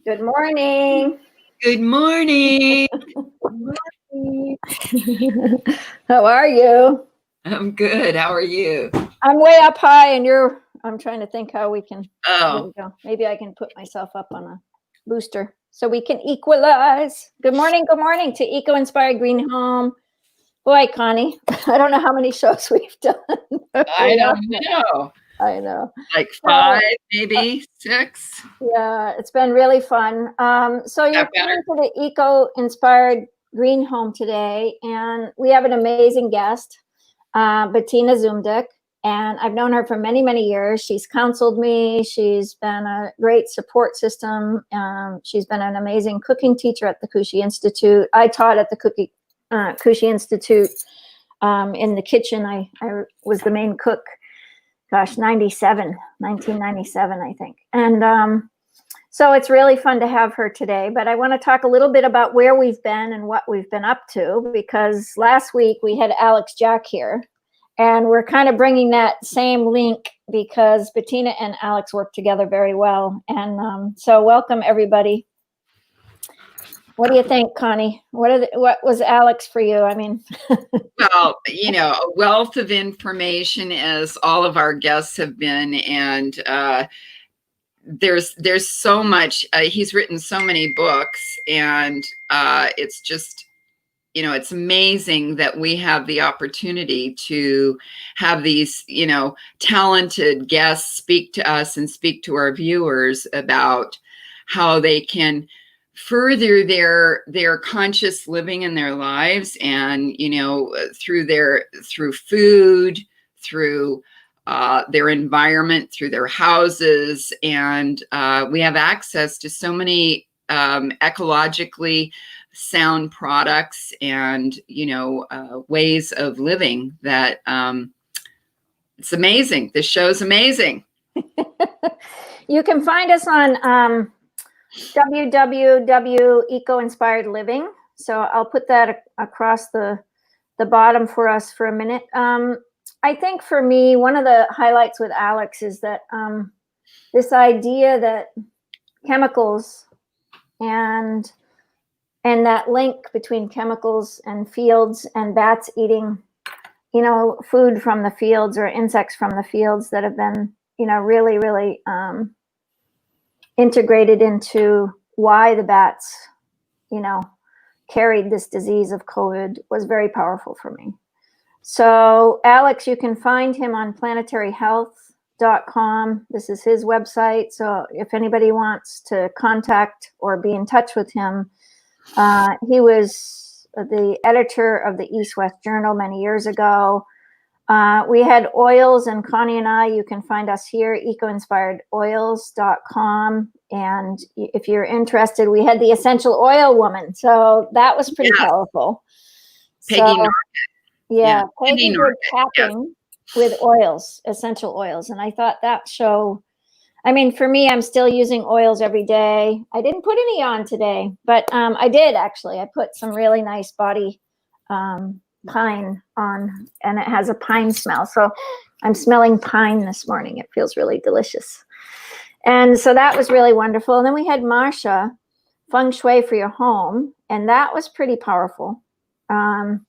Good morning. Good morning. How are you? I'm good. How are you? I'm way up high and I'm trying to think how we can, there Oh, we go. Maybe I can put myself up on a booster so we can equalize. Good morning to Eco Inspired Green Home. Boy, Connie, I don't know how many shows we've done. I don't know. I know. Like 5, maybe 6. Yeah, it's been really fun. So you're That better? coming to the Eco-Inspired Green Home today, and we have an amazing guest, BETTINA Zumdick, and I've known her for many, many years. She's counseled me. She's been a great support system. She's been an amazing cooking teacher at the Kushi Institute. I taught at the Kushi Institute in the kitchen. I was the main cook. Gosh, 1997, I think. And so it's really fun to have her today, but I want to talk a little bit about where we've been and what we've been up to, because last week we had Alex Jack here, and we're kind of bringing that same link because BETTINA and Alex work together very well. And so welcome, everybody. What do you think, Connie? What was Alex for you? I mean, well, a wealth of information, as all of our guests have been, and there's so much. He's written so many books, and it's just, it's amazing that we have the opportunity to have these, talented guests speak to us and speak to our viewers about how they can further their conscious living in their lives, and through food, through their environment, through their houses, and we have access to so many ecologically sound products and ways of living that it's amazing. This show's amazing. You can find us on www.ecoinspiredliving. So I'll put that across the bottom for us for a minute. I think for me, one of the highlights with Alex is that this idea that chemicals and that link between chemicals and fields and bats eating, food from the fields or insects from the fields that have been, really, really integrated into why the bats, carried this disease of COVID was very powerful for me. So Alex, you can find him on planetaryhealth.com. This is his website. So if anybody wants to contact or be in touch with him, he was the editor of the East-West Journal many years ago. We had oils, and Connie and I, you can find us here, ecoinspiredoils.com. And if you're interested, we had the essential oil woman. So that was pretty powerful. Peggy Norton. Yeah, Peggy did tapping with oils, essential oils. And I thought that show, I mean, for me, I'm still using oils every day. I didn't put any on today, but I did actually. I put some really nice body pine on, and it has a pine smell. So I'm smelling pine this morning. It feels really delicious. And so that was really wonderful. And then we had Marsha, Feng Shui for Your Home, and that was pretty powerful. I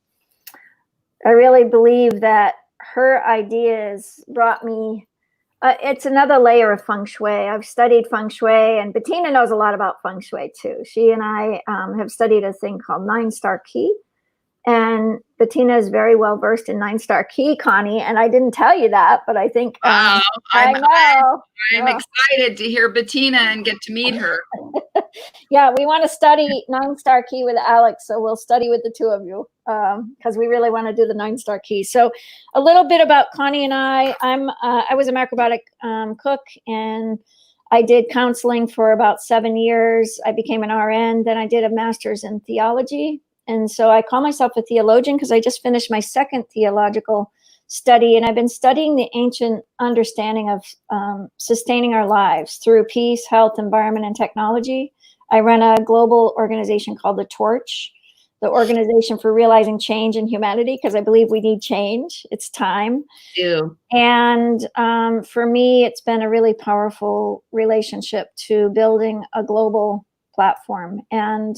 really believe that her ideas brought me, it's another layer of Feng Shui. I've studied Feng Shui, and BETTINA knows a lot about Feng Shui too. She and I have studied a thing called 9-star Qi. And BETTINA is very well versed in 9-star Qi, Connie, and I didn't tell you that, but I think I'm I'm excited to hear BETTINA and get to meet her. Yeah, we want to study 9-star Qi with Alex, so we'll study with the two of you because we really want to do the 9-star Qi. So a little bit about Connie and I. I was a macrobiotic cook, and I did counseling for about 7 years. I became an RN, then I did a master's in theology. And so I call myself a theologian because I just finished my second theological study, and I've been studying the ancient understanding of sustaining our lives through peace, health, environment, and technology. I run a global organization called The Torch, the Organization for Realizing Change in Humanity, because I believe we need change. It's time. Ew. And for me, it's been a really powerful relationship to building a global platform. And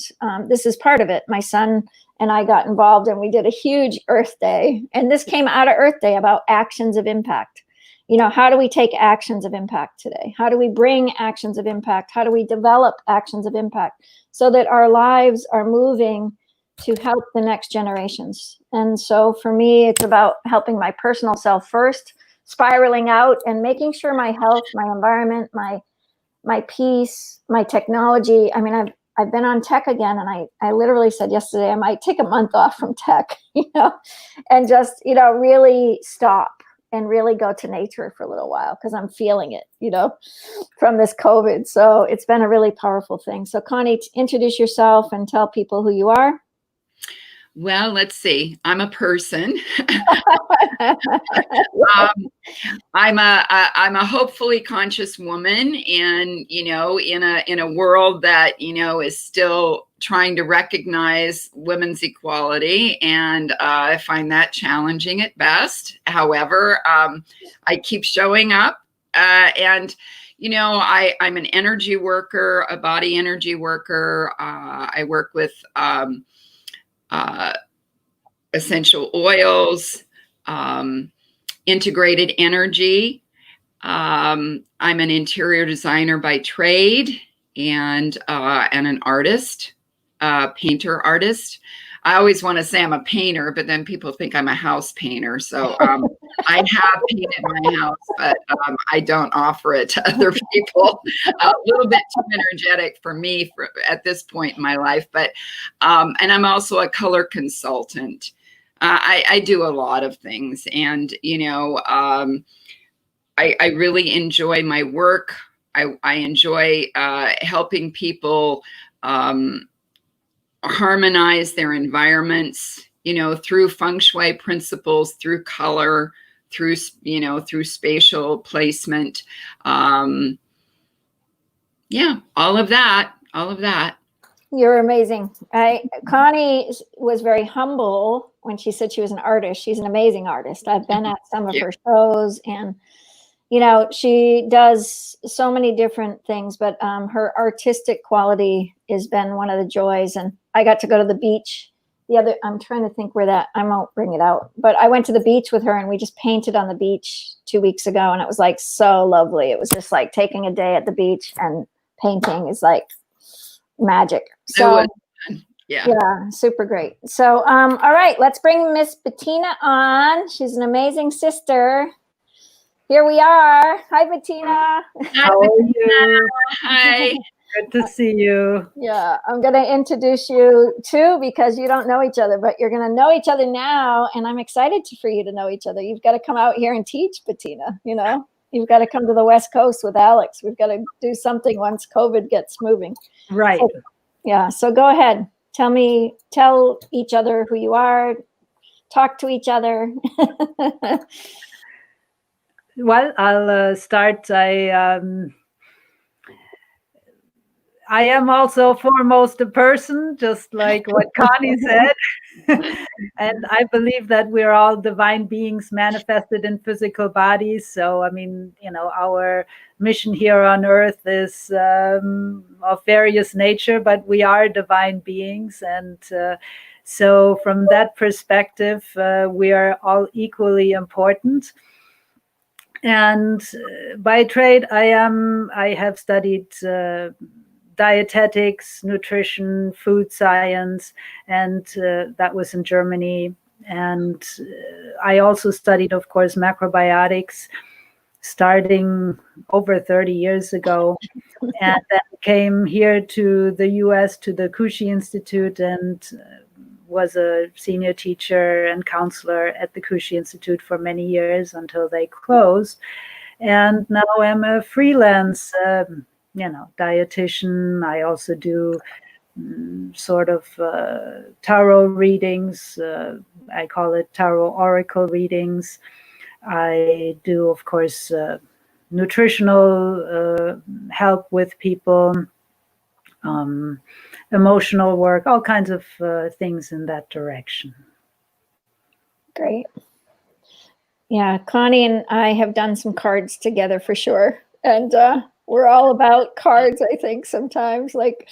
this is part of it. My son and I got involved and we did a huge Earth Day. And this came out of Earth Day about actions of impact. You know, how do we take actions of impact today? How do we bring actions of impact? How do we develop actions of impact so that our lives are moving to help the next generations? And so for me, it's about helping my personal self first, spiraling out and making sure my health, my environment, my peace, my technology. I mean, I've been on tech again, and I literally said yesterday I might take a month off from tech, you know, and just, you know, really stop and really go to nature for a little while, because I'm feeling it, you know, from this COVID. So it's been a really powerful thing. So Connie, introduce yourself and tell people who you are. Well, let's see. I'm a person. I'm a hopefully conscious woman, and you know, in a world that, you know, is still trying to recognize women's equality, and I find that challenging at best. However, I keep showing up, and you know, I'm an energy worker, a body energy worker. I work with essential oils, integrated energy. I'm an interior designer by trade, and an artist, painter artist. I always want to say I'm a painter, but then people think I'm a house painter. So I have painted my house, but I don't offer it to other people. A little bit too energetic for me at this point in my life. But and I'm also a color consultant. I do a lot of things, and you know, I really enjoy my work. I enjoy helping people harmonize their environments, you know, through feng shui principles, through color, through, you know, through spatial placement. Yeah, all of that. You're amazing. Connie was very humble when she said she was an artist. She's an amazing artist. I've been at some of her shows, and you know, she does so many different things, but her artistic quality has been one of the joys. And I got to go to the beach I'm trying to think where that, I won't bring it out, but I went to the beach with her and we just painted on the beach 2 weeks ago. And it was like so lovely. It was just like taking a day at the beach and painting is like magic. So yeah, super great. So, all right, let's bring Miss Bettina on. She's an amazing sister. Here we are. Hi, Bettina. How are you? Hi. Good to see you. Yeah, I'm going to introduce you too, because you don't know each other, but you're going to know each other now. And I'm excited for you to know each other. You've got to come out here and teach, Bettina. You know, you've got to come to the West Coast with Alex. We've got to do something once COVID gets moving. Right. So, yeah. So go ahead. Tell each other who you are. Talk to each other. Well, I'll start. I am also foremost a person, just like what Connie said. And I believe that we're all divine beings manifested in physical bodies. So, I mean, you know, our mission here on earth is of various nature, but we are divine beings. And so from that perspective, we are all equally important. And by trade, I have studied dietetics, nutrition, food science, and that was in Germany. And I also studied, of course, macrobiotics, starting over 30 years ago, and then came here to the US, to the Kushi Institute, and was a senior teacher and counselor at the Kushi Institute for many years until they closed. And now I'm a freelance dietitian. I also do sort of tarot readings. I call it tarot oracle readings. I do, of course, nutritional help with people, emotional work, all kinds of things in that direction. Great. Yeah, Connie and I have done some cards together for sure. And We're all about cards, I think, sometimes. Like,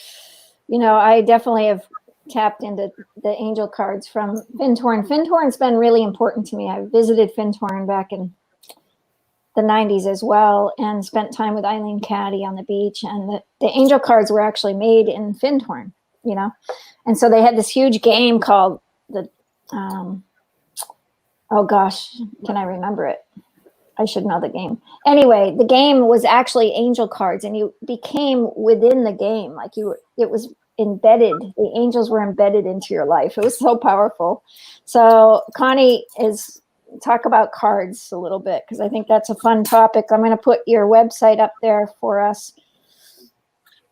I definitely have tapped into the angel cards from Findhorn. Findhorn's been really important to me. I visited Findhorn back in the 90s as well and spent time with Eileen Caddy on the beach. And the angel cards were actually made in Findhorn, And so they had this huge game called oh gosh, can I remember it? I should know the game. Anyway, the game was actually angel cards, and you became within the game. Like it was embedded. The angels were embedded into your life. It was so powerful. So Connie talk about cards a little bit, because I think that's a fun topic. I'm going to put your website up there for us.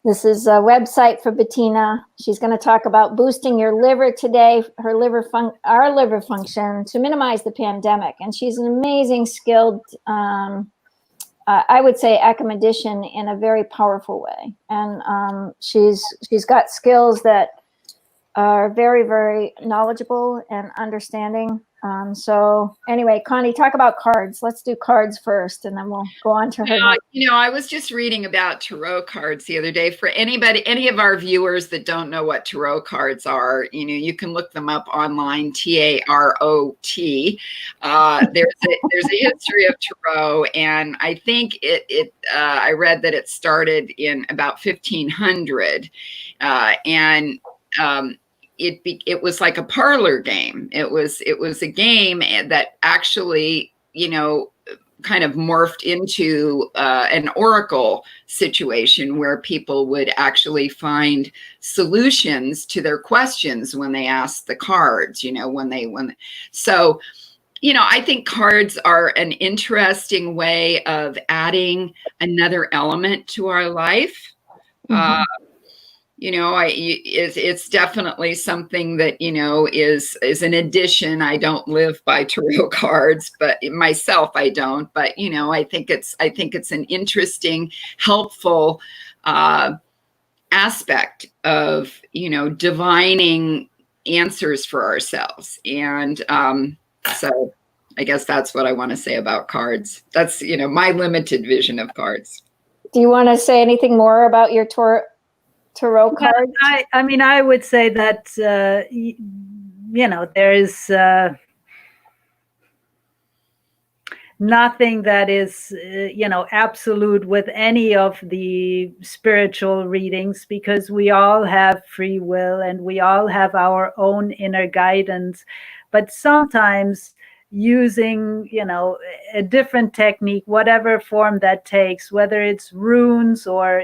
This is a website for Bettina. She's going to talk about boosting your liver today, our liver function to minimize the pandemic. And she's an amazing, skilled, I would say, academician in a very powerful way. And she's got skills that are very, very knowledgeable and understanding. So anyway, Connie, talk about cards. Let's do cards first, and then we'll go on to her. I was just reading about tarot cards the other day. For any of our viewers that don't know what tarot cards are, you can look them up online, Tarot. There's a history of tarot, and I think I read that it started in about 1500, and it was like a parlor game. It was a game that actually, kind of morphed into an oracle situation where people would actually find solutions to their questions when they asked the cards, so, I think cards are an interesting way of adding another element to our life. Mm-hmm. It's definitely something that, is an addition. I don't live by tarot cards, but myself, I don't, but, I think it's an interesting, helpful, aspect of, divining answers for ourselves. And, so I guess that's what I want to say about cards. That's, my limited vision of cards. Do you want to say anything more about your tarot cards? I would say that, there is nothing that is, absolute with any of the spiritual readings, because we all have free will and we all have our own inner guidance. But sometimes using, a different technique, whatever form that takes, whether it's runes or,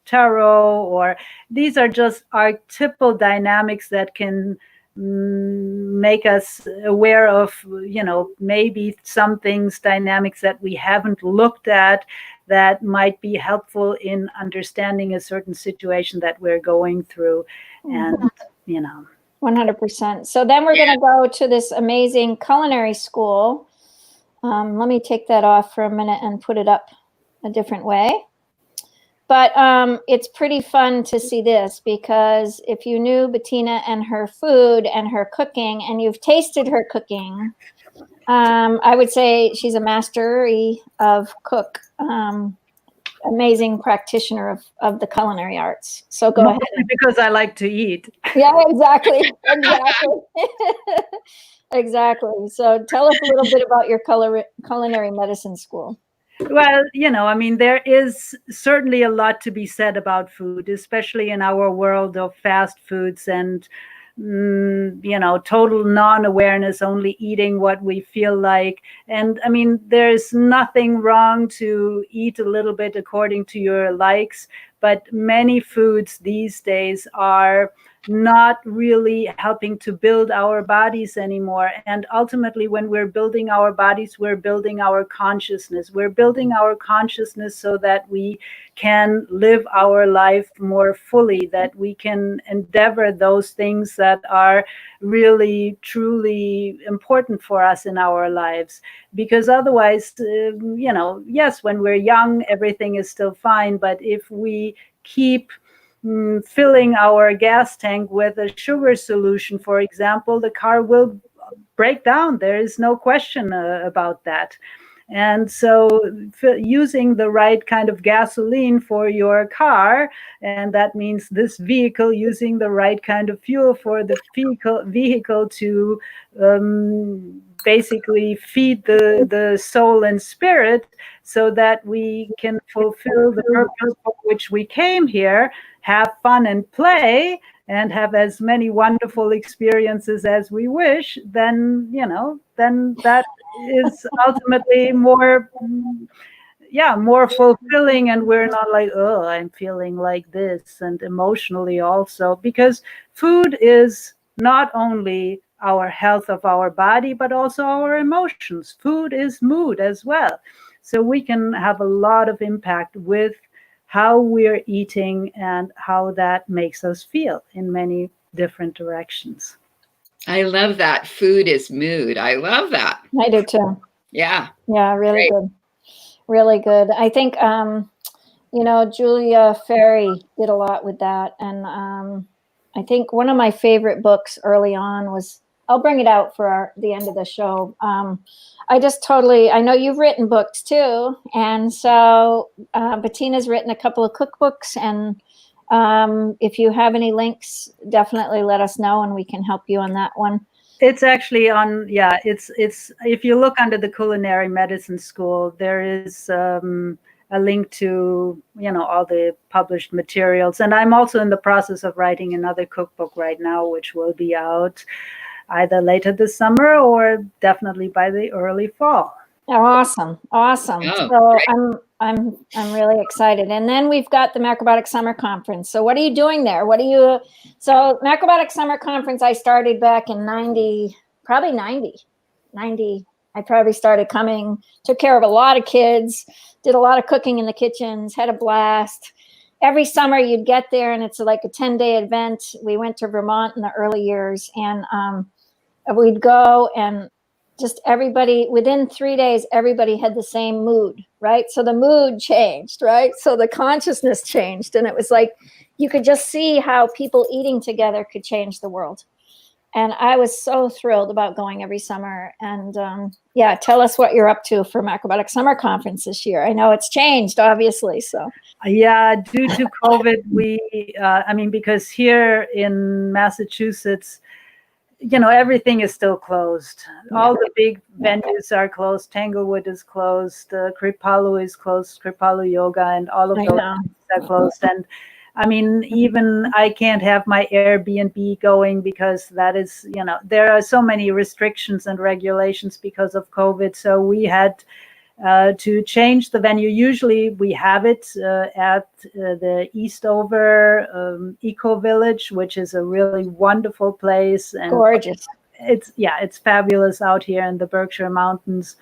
tarot, or these are just archetypal dynamics that can make us aware of, maybe some things, dynamics that we haven't looked at that might be helpful in understanding a certain situation that we're going through. And, 100%. So then we're going to go to this amazing culinary school. Let me take that off for a minute and put it up a different way. But it's pretty fun to see this, because if you knew Bettina and her food and her cooking, and you've tasted her cooking, I would say she's a mastery of cook. Amazing practitioner of the culinary arts. So go ahead. Because I like to eat. Yeah, exactly. Exactly. So tell us a little bit about your culinary medicine school. Well, there is certainly a lot to be said about food, especially in our world of fast foods and total non-awareness, only eating what we feel like. And there's nothing wrong to eat a little bit according to your likes, but many foods these days are not really helping to build our bodies anymore. And ultimately, when we're building our bodies, we're building our consciousness. We're building our consciousness so that we can live our life more fully, that we can endeavor those things that are really, truly important for us in our lives. Because otherwise, yes, when we're young, everything is still fine. But if we keep filling our gas tank with a sugar solution, for example, the car will break down. There is no question about that. And so using the right kind of gasoline for your car, and that means this vehicle using the right kind of fuel for the vehicle to basically feed the soul and spirit, so that we can fulfill the purpose for which we came here, have fun and play, and have as many wonderful experiences as we wish, then that is ultimately more fulfilling, and we're not like, oh, I'm feeling like this, and emotionally also, because food is not only our health of our body, but also our emotions. Food is mood as well. So we can have a lot of impact with how we're eating and how that makes us feel in many different directions. I love that. Food is mood. I love that. I do too. Yeah. Yeah, really Great. good. Really good. I think, Julia Ferry did a lot with that. And I think one of my favorite books early on was, I'll bring it out for the end of the show. I know you've written books too. And so Bettina's written a couple of cookbooks. And if you have any links, definitely let us know and we can help you on that one. It's actually on, it's if you look under the culinary medicine school, there is a link to, all the published materials. And I'm also in the process of writing another cookbook right now, which will be out either later this summer or definitely by the early fall. Awesome. Oh, So great. I'm really excited. And then we've got the Macrobiotic Summer Conference. So what are you doing there? So Macrobiotic Summer Conference, I started back in 90. I probably started coming, took care of a lot of kids, did a lot of cooking in the kitchens, had a blast. Every summer you'd get there and it's like a 10-day event. We went to Vermont in the early years, and we'd go, and just everybody, within 3 days, everybody had the same mood, right? So the mood changed, right? So the consciousness changed. And it was like, you could just see how people eating together could change the world. And I was so thrilled about going every summer. And tell us what you're up to for Macrobiotic Summer Conference this year. I know it's changed, obviously. So yeah, due to COVID, because here in Massachusetts, everything is still closed. All the big venues are closed. Tanglewood is closed. Kripalu is closed. Kripalu Yoga and all of those are closed. And even I can't have my Airbnb going because that is, there are so many restrictions and regulations because of COVID. So we had to change the venue. Usually we have it at the Eastover Eco Village, which is a really wonderful place. And gorgeous. It's fabulous out here in the Berkshire Mountains.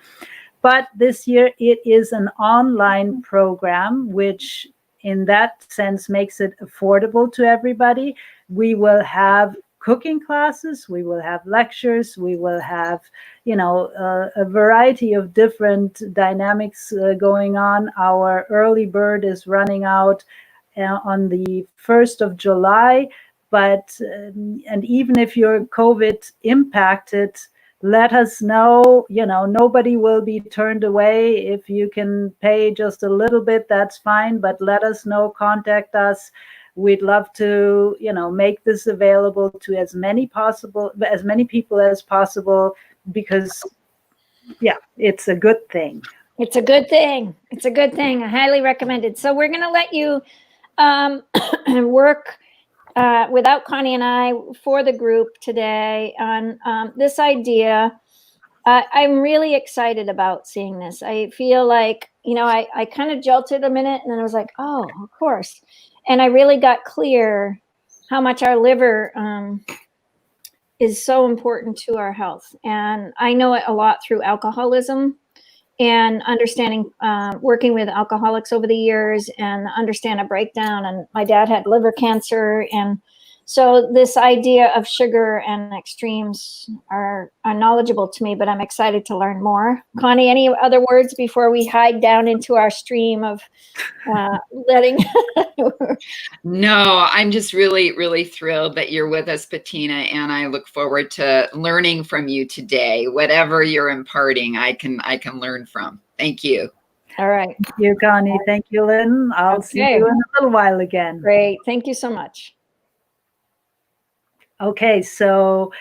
But this year it is an online program, which in that sense makes it affordable to everybody. We will have cooking classes, we will have lectures, we will have, a variety of different dynamics going on. Our early bird is running out on the 1st of July. But, and even if you're COVID impacted, let us know, nobody will be turned away. If you can pay just a little bit, that's fine, but let us know, contact us. We'd love to, make this available to as many people as possible, because it's a good thing. It's a good thing. I highly recommend it. So we're going to let you work without Connie and I for the group today on this idea. I'm really excited about seeing this. I feel like, I kind of jolted a minute and then I was like, oh, of course. And I really got clear how much our liver is so important to our health. And I know it a lot through alcoholism and understanding, working with alcoholics over the years and understand a breakdown. And my dad had liver cancer. And so this idea of sugar and extremes are knowledgeable to me, but I'm excited to learn more. Connie, any other words before we hide down into our stream of letting? No, I'm just really, really thrilled that you're with us, Bettina, and I look forward to learning from you today. Whatever you're imparting, I can learn from. Thank you. All right. Thank you, Connie. Thank you, Lynn. I'll see Okay. you in a little while again. Great. Thank you so much. Okay, so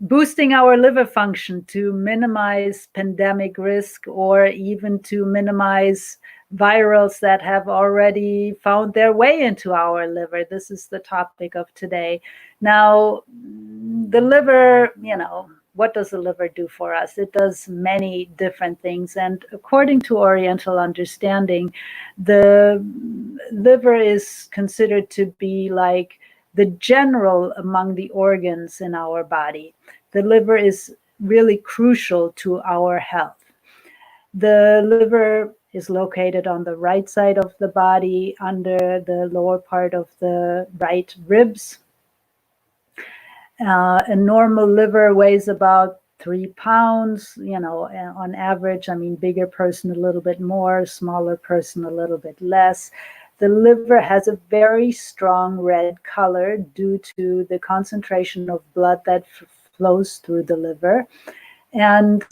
boosting our liver function to minimize pandemic risk or even to minimize virals that have already found their way into our liver. This is the topic of today. Now, the liver, what does the liver do for us? It does many different things. And according to Oriental understanding, the liver is considered to be like the general among the organs in our body. The liver is really crucial to our health. The liver is located on the right side of the body, under the lower part of the right ribs. A normal liver weighs about 3 pounds, on average. I mean, bigger person a little bit more, smaller person a little bit less. The liver has a very strong red color due to the concentration of blood that flows through the liver. And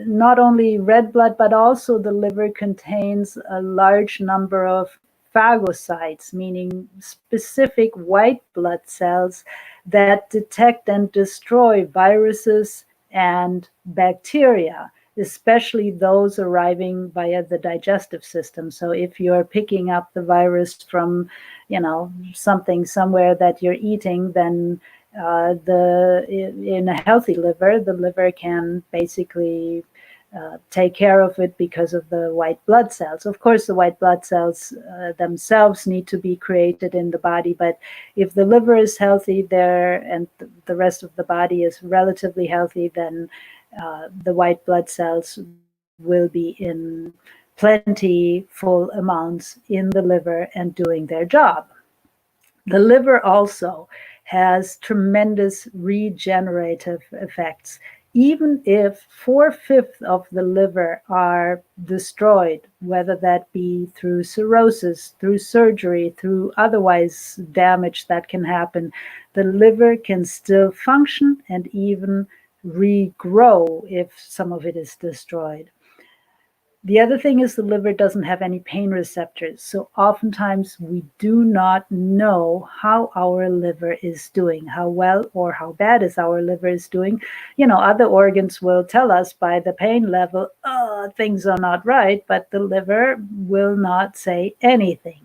not only red blood, but also the liver contains a large number of phagocytes, meaning specific white blood cells that detect and destroy viruses and bacteria, especially those arriving via the digestive system. So if you're picking up the virus from, something somewhere that you're eating, then in a healthy liver, the liver can basically take care of it because of the white blood cells. Of course, the white blood cells themselves need to be created in the body, but if the liver is healthy there and the rest of the body is relatively healthy, then the white blood cells will be in plenty, full amounts in the liver and doing their job. The liver also has tremendous regenerative effects. Even if 4/5 of the liver are destroyed, whether that be through cirrhosis, through surgery, through otherwise damage that can happen, the liver can still function and even regrow if some of it is destroyed. The other thing is the liver doesn't have any pain receptors. So oftentimes we do not know how our liver is doing, how well or how bad is our liver is doing. Other organs will tell us by the pain level, oh, things are not right, but the liver will not say anything.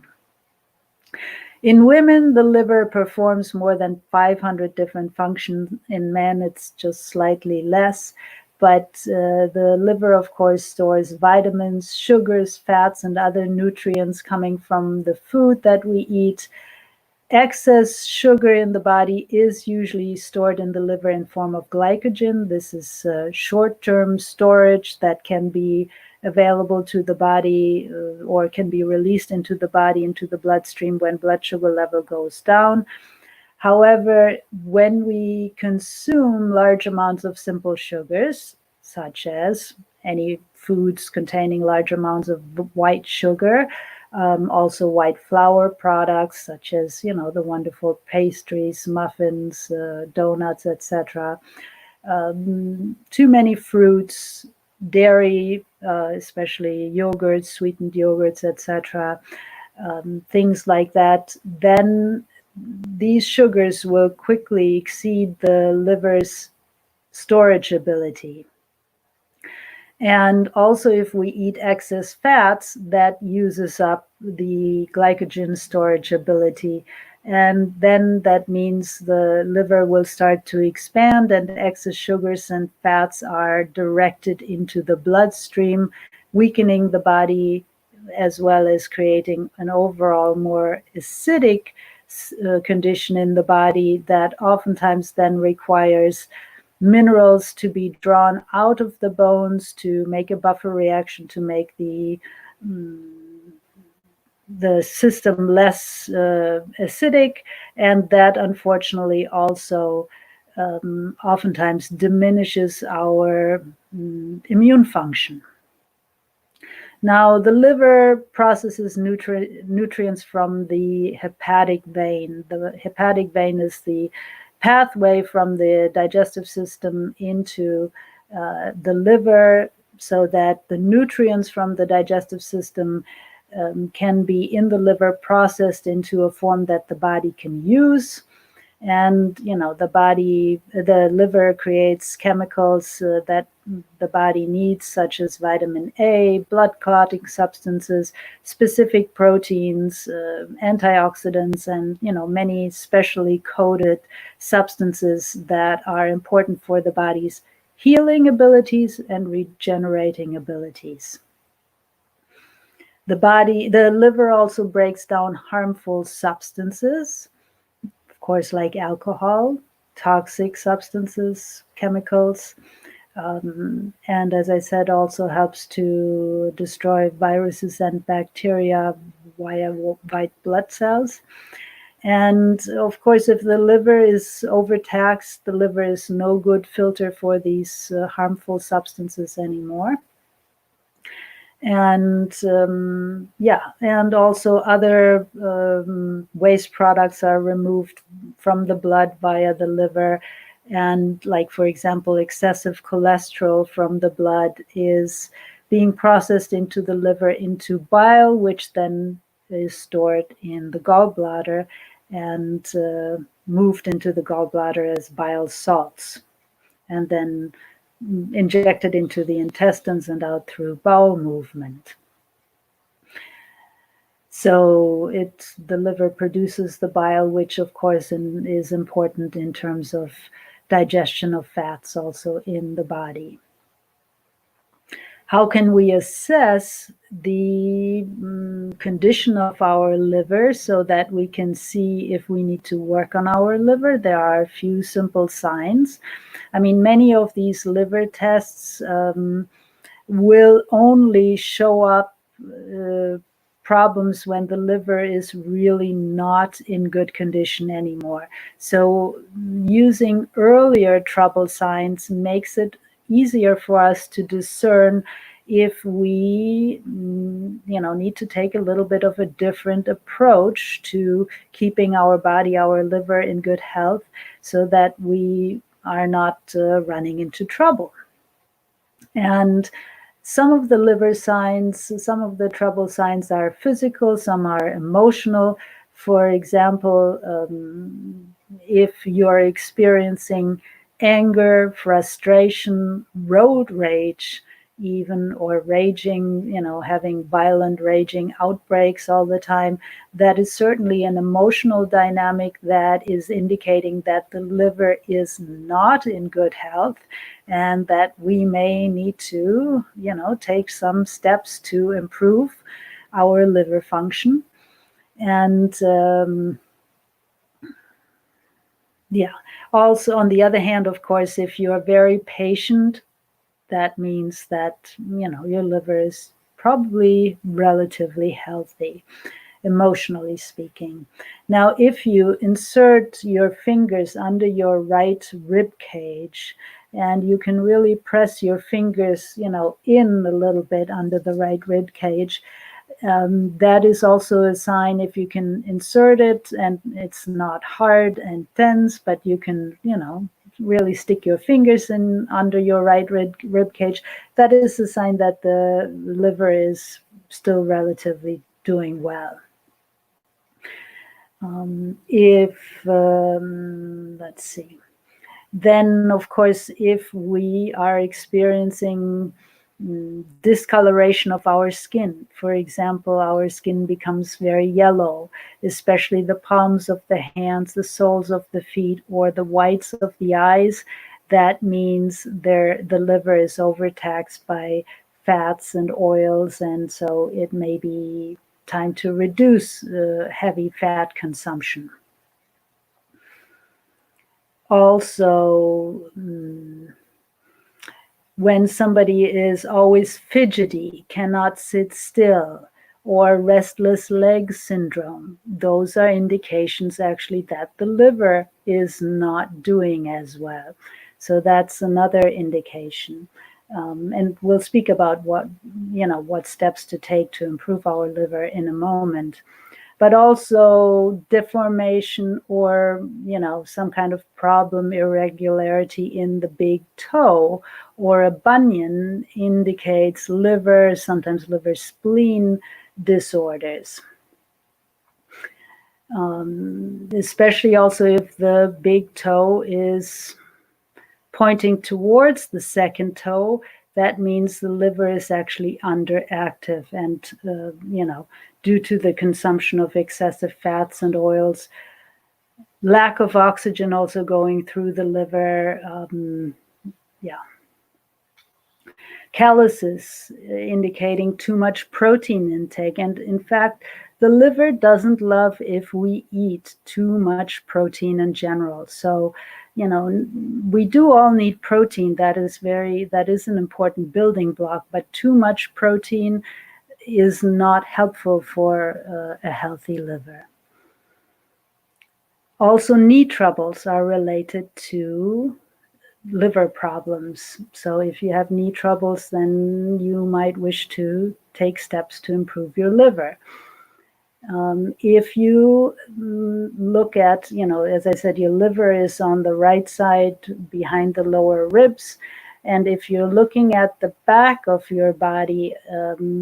In women, the liver performs more than 500 different functions. In men, it's just slightly less. But the liver, of course, stores vitamins, sugars, fats, and other nutrients coming from the food that we eat. Excess sugar in the body is usually stored in the liver in form of glycogen. This is short-term storage that can be available to the body or can be released into the body, into the bloodstream when blood sugar level goes down. However, when we consume large amounts of simple sugars, such as any foods containing large amounts of white sugar, also white flour products, such as, the wonderful pastries, muffins, donuts, etc. Too many fruits, dairy, especially yogurts, sweetened yogurts, etc., things like that, then these sugars will quickly exceed the liver's storage ability. And also, if we eat excess fats, that uses up the glycogen storage ability. And then that means the liver will start to expand and excess sugars and fats are directed into the bloodstream, weakening the body as well as creating an overall more acidic condition in the body that oftentimes then requires minerals to be drawn out of the bones to make a buffer reaction to make the system less acidic, and that unfortunately also oftentimes diminishes our immune function. Now, the liver processes nutrients from the hepatic vein. The hepatic vein is the pathway from the digestive system into the liver, so that the nutrients from the digestive system can be in the liver, processed into a form that the body can use. And the liver creates chemicals that the body needs, such as vitamin A, blood clotting substances, specific proteins, antioxidants, and many specially coded substances that are important for the body's healing abilities and regenerating abilities. The liver also breaks down harmful substances, of course, like alcohol, toxic substances, chemicals, and as I said, also helps to destroy viruses and bacteria via white blood cells. And of course, if the liver is overtaxed, the liver is no good filter for these harmful substances anymore. And and also other waste products are removed from the blood via the liver. And like, for example, excessive cholesterol from the blood is being processed into the liver into bile, which then is stored in the gallbladder and moved into the gallbladder as bile salts, and then injected into the intestines and out through bowel movement. So the liver produces the bile, which of course is important in terms of digestion of fats also in the body. How can we assess the condition of our liver so that we can see if we need to work on our liver? There are a few simple signs. I mean, many of these liver tests will only show up problems when the liver is really not in good condition anymore. So using earlier trouble signs makes it easier for us to discern if we need to take a little bit of a different approach to keeping our body, our liver in good health, so that we are not running into trouble. And some of the liver signs, some of the trouble signs are physical, some are emotional. For example, if you're experiencing anger, frustration, road rage even, or raging, having violent raging outbreaks all the time, that is certainly an emotional dynamic that is indicating that the liver is not in good health, and that we may need to, take some steps to improve our liver function. And also, on the other hand, of course, if you're very patient, that means that, your liver is probably relatively healthy, emotionally speaking. Now, if you insert your fingers under your right rib cage, and you can really press your fingers, in a little bit under the right rib cage, that is also a sign. If you can insert it and it's not hard and tense, but you can, really stick your fingers in under your right rib cage, that is a sign that the liver is still relatively doing well. Let's see. Then, of course, if we are experiencing discoloration of our skin, for example, our skin becomes very yellow, especially the palms of the hands, the soles of the feet, or the whites of the eyes, that means the liver is overtaxed by fats and oils, and so it may be time to reduce heavy fat consumption. Also, when somebody is always fidgety, cannot sit still, or restless leg syndrome, those are indications actually that the liver is not doing as well. So that's another indication. And we'll speak about what steps to take to improve our liver in a moment. but also deformation or, some kind of problem, irregularity in the big toe, or a bunion indicates liver, sometimes liver spleen disorders. Especially also if the big toe is pointing towards the second toe, that means the liver is actually underactive, and due to the consumption of excessive fats and oils, lack of oxygen also going through the liver. Calluses indicating too much protein intake, and in fact the liver doesn't love if we eat too much protein in general. So we do all need protein. That is an important building block, but too much protein is not helpful for a healthy liver. Also, knee troubles are related to liver problems. So if you have knee troubles, then you might wish to take steps to improve your liver. If you look at, as I said, your liver is on the right side behind the lower ribs. And if you're looking at the back of your body,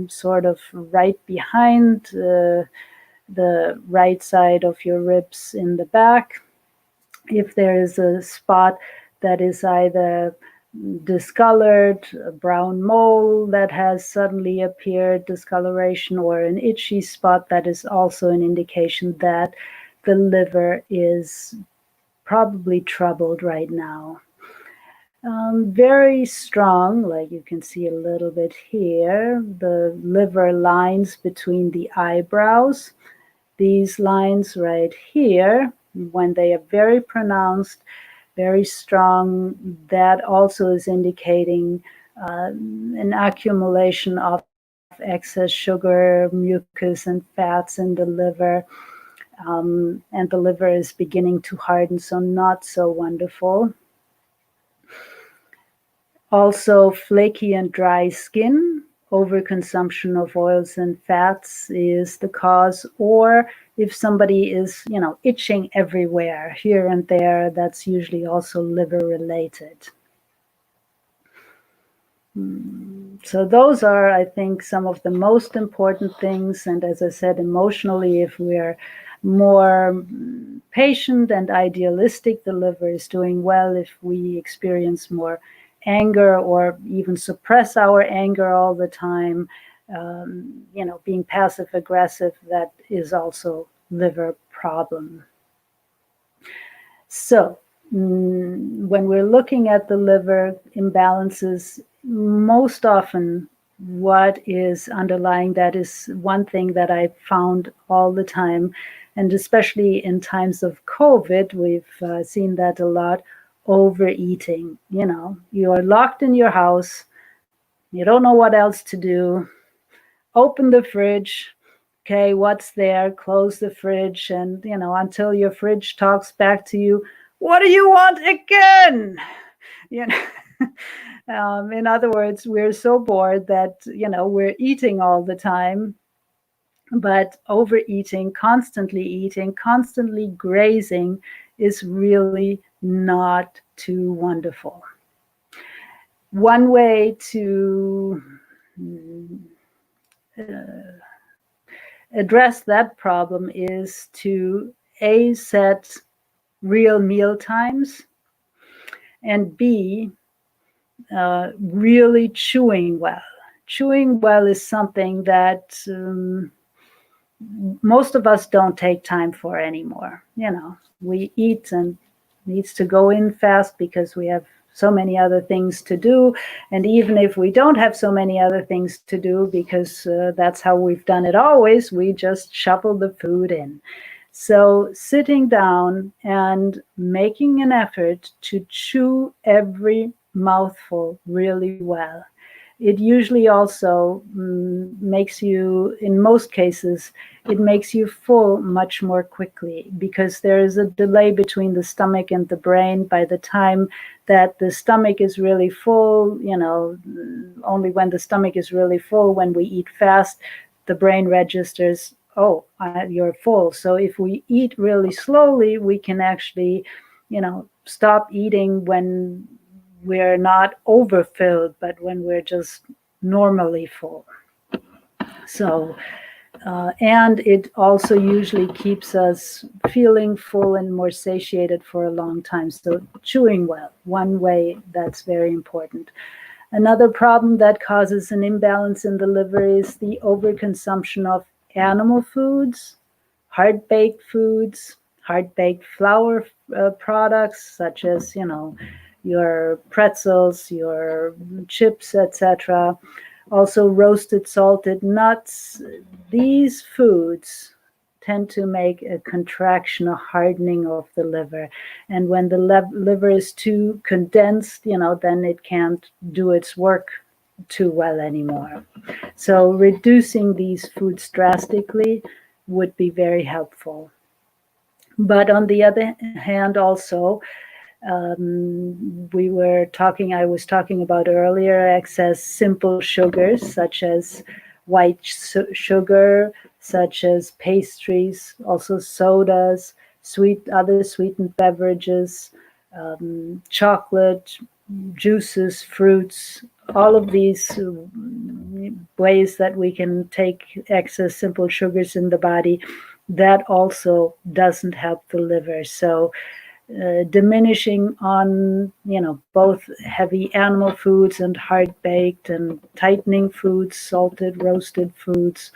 sort of right behind the right side of your ribs in the back, if there is a spot that is either discolored, a brown mole that has suddenly appeared, discoloration, or an itchy spot, that is also an indication that the liver is probably troubled right now. Very strong, like you can see a little bit here, the liver lines between the eyebrows. These lines right here, when they are very pronounced, very strong, that also is indicating an accumulation of excess sugar, mucus, and fats in the liver. And the liver is beginning to harden, so not so wonderful. Also, flaky and dry skin. Overconsumption of oils and fats is the cause, or if somebody is, itching everywhere, here and there, that's usually also liver related. So those are, I think, some of the most important things. And as I said, emotionally, if we're more patient and idealistic, the liver is doing well. If we experience more anger or even suppress our anger all the time, being passive aggressive, that is also liver problem. So when we're looking at the liver imbalances, most often what is underlying that is one thing that I found all the time, and especially in times of COVID, we've seen that a lot. Overeating. You are locked in your house, you don't know what else to do, open the fridge, okay, what's there, close the fridge, and until your fridge talks back to you, what do you want again? In other words, we're so bored that we're eating all the time. But overeating, constantly grazing is really not too wonderful. One way to address that problem is to A, set real meal times, and B, really chewing well. Chewing well is something that most of us don't take time for anymore. We eat and needs to go in fast because we have so many other things to do. And even if we don't have so many other things to do, because that's how we've done it always, we just shovel the food in. So sitting down and making an effort to chew every mouthful really well. It usually also makes you, in most cases, it makes you full much more quickly, because there is a delay between the stomach and the brain. By the time that the stomach is really full, only when the stomach is really full, when we eat fast, the brain registers, oh, you're full. So if we eat really slowly, we can actually, stop eating when we're not overfilled, but when we're just normally full. So, and it also usually keeps us feeling full and more satiated for a long time. So chewing well, one way that's very important. Another problem that causes an imbalance in the liver is the overconsumption of animal foods, hard-baked foods, hard-baked flour products, such as, your pretzels, your chips, etc. Also roasted, salted nuts. These foods tend to make a contraction, a hardening of the liver. And when the liver is too condensed, then it can't do its work too well anymore. So reducing these foods drastically would be very helpful. But on the other hand, also, I was talking about earlier, excess simple sugars, such as white sugar, such as pastries, also sodas, other sweetened beverages, chocolate, juices, fruits, all of these ways that we can take excess simple sugars in the body, that also doesn't help the liver. So diminishing on, both heavy animal foods and hard-baked, and tightening foods, salted, roasted foods,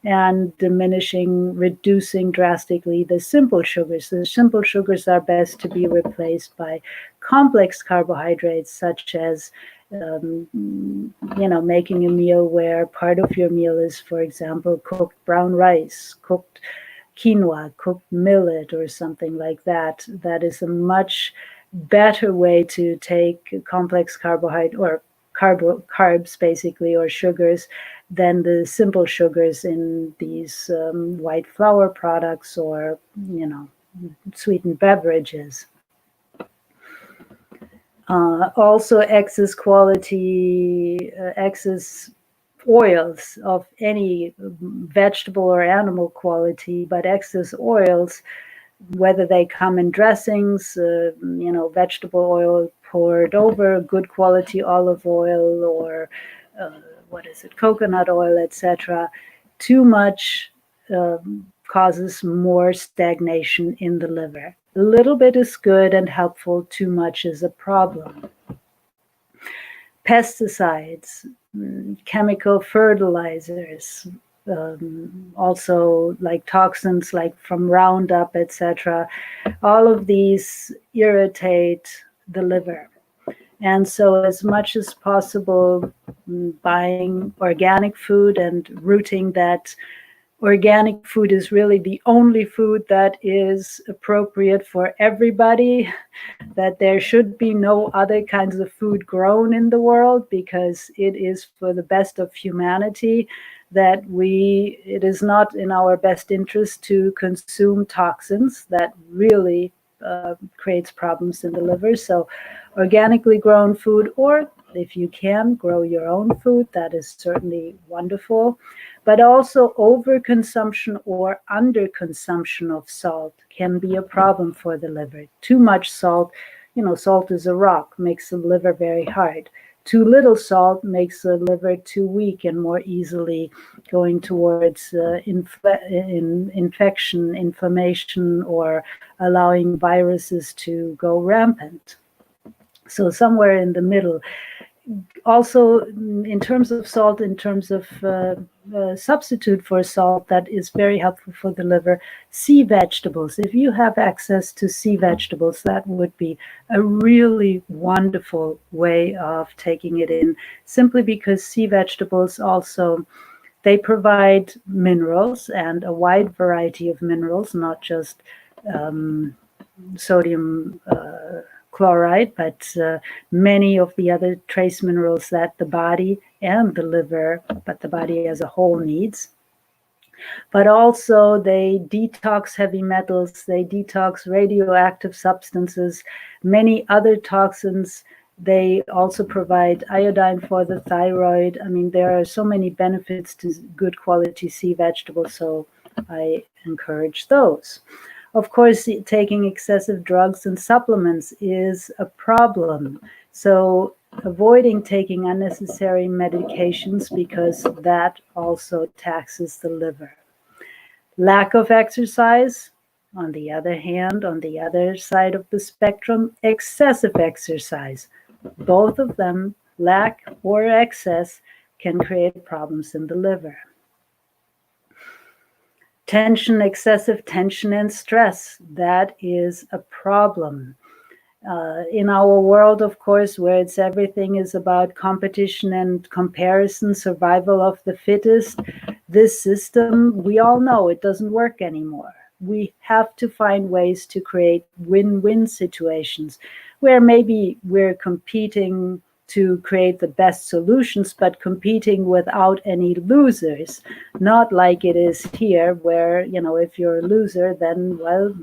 and reducing drastically the simple sugars. The simple sugars are best to be replaced by complex carbohydrates, such as, making a meal where part of your meal is, for example, cooked brown rice, cooked quinoa, cooked millet, or something like that. That is a much better way to take complex carbohydrate or carbs, basically, or sugars, than the simple sugars in these white flour products or, sweetened beverages. Also, excess oils of any vegetable or animal quality, but excess oils, whether they come in dressings, vegetable oil poured over good quality olive oil, or coconut oil, etc. Too much causes more stagnation in the liver. A little bit is good and helpful. Too much is a problem. Pesticides, chemical fertilizers, also like toxins like from Roundup, etc. All of these irritate the liver. And so as much as possible, buying organic food and rooting that organic food is really the only food that is appropriate for everybody, that there should be no other kinds of food grown in the world, because it is for the best of humanity, that it is not in our best interest to consume toxins that really creates problems in the liver. So organically grown food, or if you can grow your own food, that is certainly wonderful. But also overconsumption or underconsumption of salt can be a problem for the liver. Too much salt, salt is a rock, makes the liver very hard. Too little salt makes the liver too weak and more easily going towards infection, inflammation, or allowing viruses to go rampant. So somewhere in the middle. Also, in terms of salt, in terms of substitute for salt that is very helpful for the liver, sea vegetables. If you have access to sea vegetables, that would be a really wonderful way of taking it in, simply because sea vegetables also, they provide minerals, and a wide variety of minerals, not just sodium chloride, but many of the other trace minerals that the body and the liver, but the body as a whole needs. But also they detox heavy metals, they detox radioactive substances, many other toxins. They also provide iodine for the thyroid. I mean, there are so many benefits to good quality sea vegetables. So I encourage those. Of course, taking excessive drugs and supplements is a problem. So avoiding taking unnecessary medications, because that also taxes the liver. Lack of exercise, on the other hand, on the other side of the spectrum, excessive exercise. Both of them, lack or excess, can create problems in the liver. Tension, excessive tension and stress, that is a problem. In our world, of course, where everything is about competition and comparison, survival of the fittest, this system, we all know it doesn't work anymore. We have to find ways to create win-win situations where maybe we're competing to create the best solutions, but competing without any losers. Not like it is here, where, if you're a loser, then, well,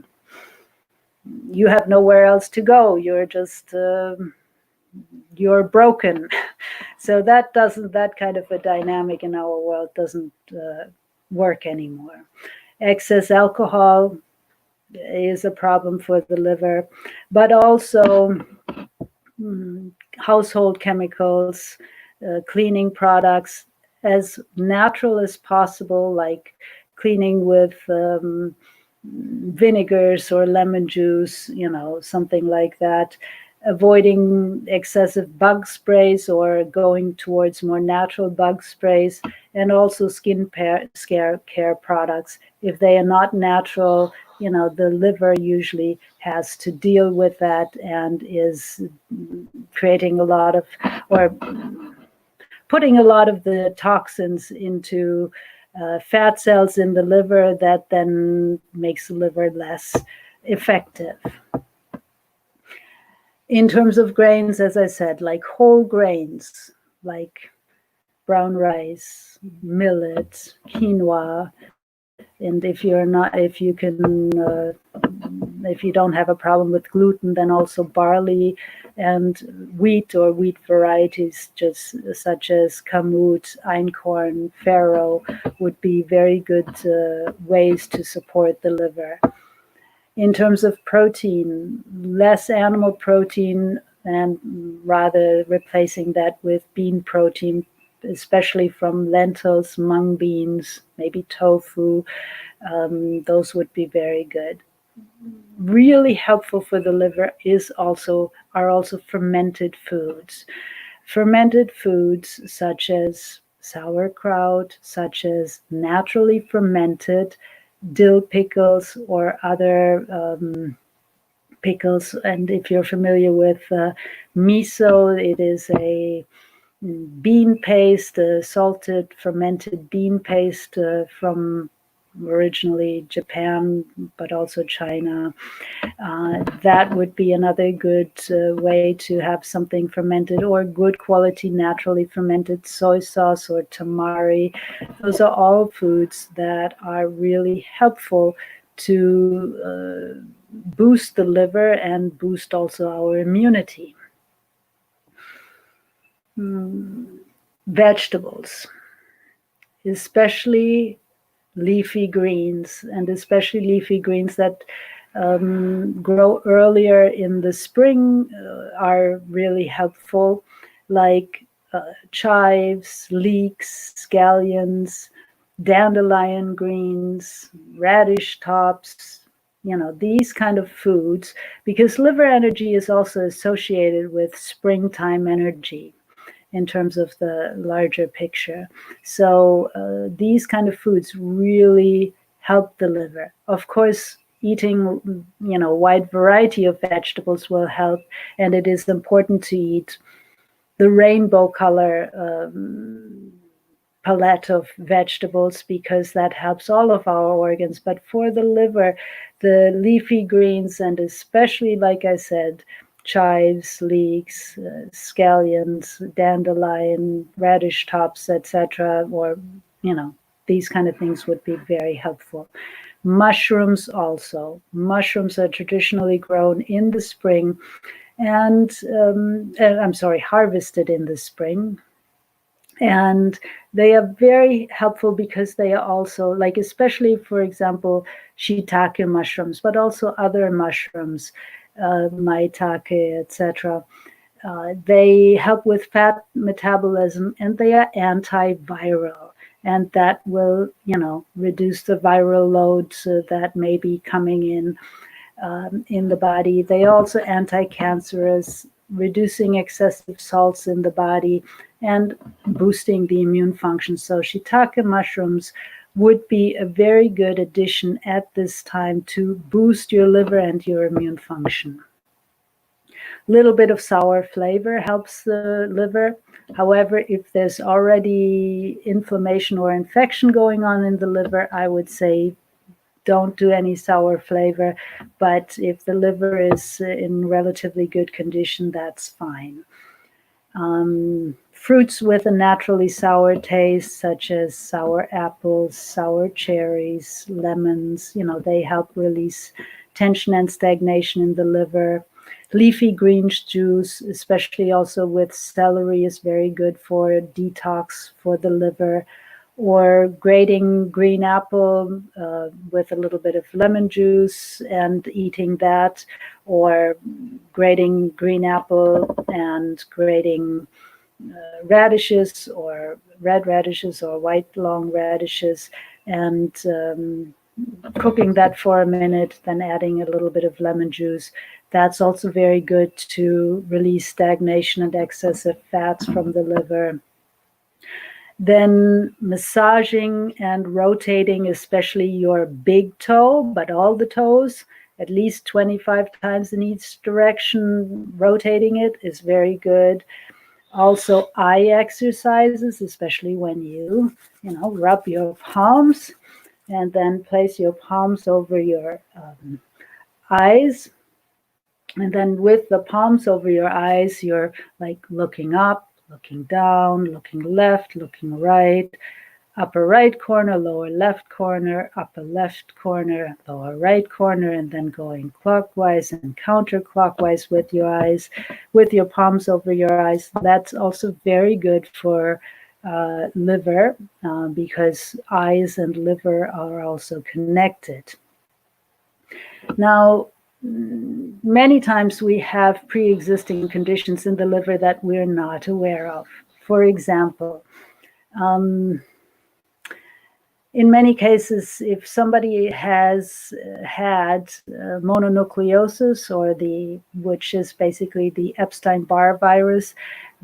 you have nowhere else to go. You're just, you're broken. So that kind of a dynamic in our world doesn't work anymore. Excess alcohol is a problem for the liver, but also household chemicals, cleaning products, as natural as possible, like cleaning with vinegars or lemon juice, something like that. Avoiding excessive bug sprays or going towards more natural bug sprays, and also skin care products. If they are not natural, the liver usually has to deal with that and is creating a lot of, or putting a lot of the toxins into fat cells in the liver, that then makes the liver less effective. In terms of grains, as I said, like whole grains, like brown rice, millet, quinoa, and if you don't have a problem with gluten, then also barley and wheat or wheat varieties, just such as kamut, einkorn, farro, would be very good ways to support the liver. In terms of protein, less animal protein, and rather replacing that with bean protein, especially from lentils, mung beans, maybe tofu. Those would be very good. Really helpful for the liver are also fermented foods. Fermented foods such as sauerkraut, such as naturally fermented dill pickles or other pickles. And if you're familiar with miso, it is a bean paste, salted fermented bean paste from originally Japan, but also China. That would be another good way to have something fermented, or good quality naturally fermented soy sauce or tamari. Those are all foods that are really helpful to boost the liver and boost also our immunity. Vegetables, especially leafy greens, and especially leafy greens that grow earlier in the spring are really helpful, like chives, leeks, scallions, dandelion greens, radish tops, these kind of foods, because liver energy is also associated with springtime energy in terms of the larger picture. So these kind of foods really help the liver. Of course, eating, wide variety of vegetables will help, and it is important to eat the rainbow color palette of vegetables, because that helps all of our organs. But for the liver, the leafy greens, and especially, like I said, chives, leeks, scallions, dandelion, radish tops, etc., or these kind of things would be very helpful. Mushrooms also. Mushrooms are traditionally grown in the spring, and harvested in the spring. And they are very helpful because they are also, like, especially, for example, shiitake mushrooms, but also other mushrooms, maitake, etc. They help with fat metabolism, and they are antiviral. And that will, reduce the viral load that may be coming in the body. They are also anti-cancerous, reducing excessive salts in the body and boosting the immune function. So shiitake mushrooms would be a very good addition at this time to boost your liver and your immune function. A little bit of sour flavor helps the liver. However, if there's already inflammation or infection going on in the liver, I would say don't do any sour flavor. But if the liver is in relatively good condition, that's fine. Fruits with a naturally sour taste, such as sour apples, sour cherries, lemons, they help release tension and stagnation in the liver. Leafy greens juice, especially also with celery, is very good for detox for the liver. Or grating green apple with a little bit of lemon juice and eating that, or grating green apple and grating radishes, or red radishes or white long radishes, and cooking that for a minute, then adding a little bit of lemon juice. That's also very good to release stagnation and excessive fats from the liver. Then massaging and rotating, especially your big toe, but all the toes, at least 25 times in each direction, rotating it is very good. Also eye exercises, especially when you rub your palms and then place your palms over your eyes. And then with the palms over your eyes, you're like looking up, looking down, looking left, looking right, upper right corner, lower left corner, upper left corner, lower right corner, and then going clockwise and counterclockwise with your eyes, with your palms over your eyes. That's also very good for liver because eyes and liver are also connected. Now, many times we have pre-existing conditions in the liver that we're not aware of. For example, in many cases, if somebody has had mononucleosis, or which is basically the Epstein-Barr virus,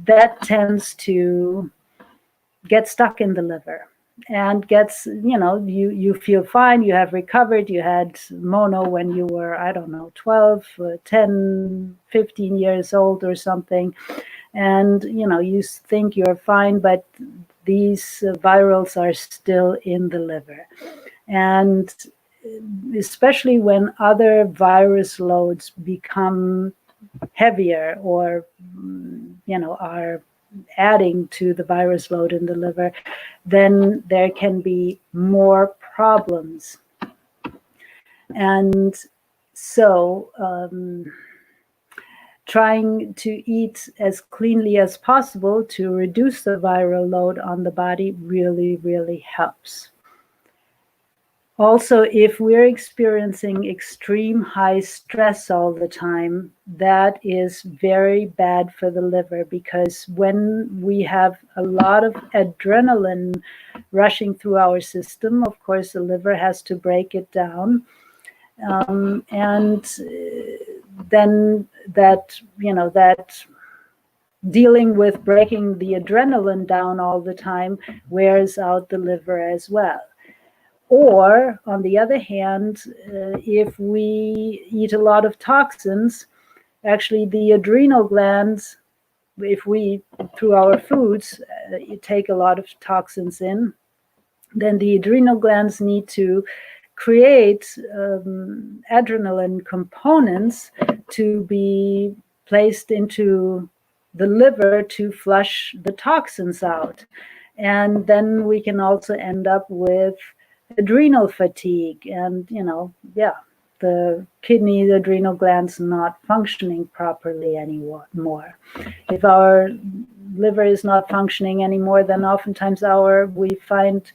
that tends to get stuck in the liver and gets, you feel fine, you have recovered, you had mono when you were, 12, 10, 15 years old or something, and, you think you're fine, but these virals are still in the liver. And especially when other virus loads become heavier or, are adding to the virus load in the liver, then there can be more problems. And so trying to eat as cleanly as possible to reduce the viral load on the body really, really helps. Also, if we're experiencing extreme high stress all the time, that is very bad for the liver, because when we have a lot of adrenaline rushing through our system, of course, the liver has to break it down. And then that dealing with breaking the adrenaline down all the time wears out the liver as well. Or, on the other hand, if we eat a lot of toxins, actually the adrenal glands, if we, through our foods, take a lot of toxins in, then the adrenal glands need to create adrenaline components to be placed into the liver to flush the toxins out. And then we can also end up with adrenal fatigue and, the kidney, the adrenal glands not functioning properly anymore. If our liver is not functioning anymore, then oftentimes we find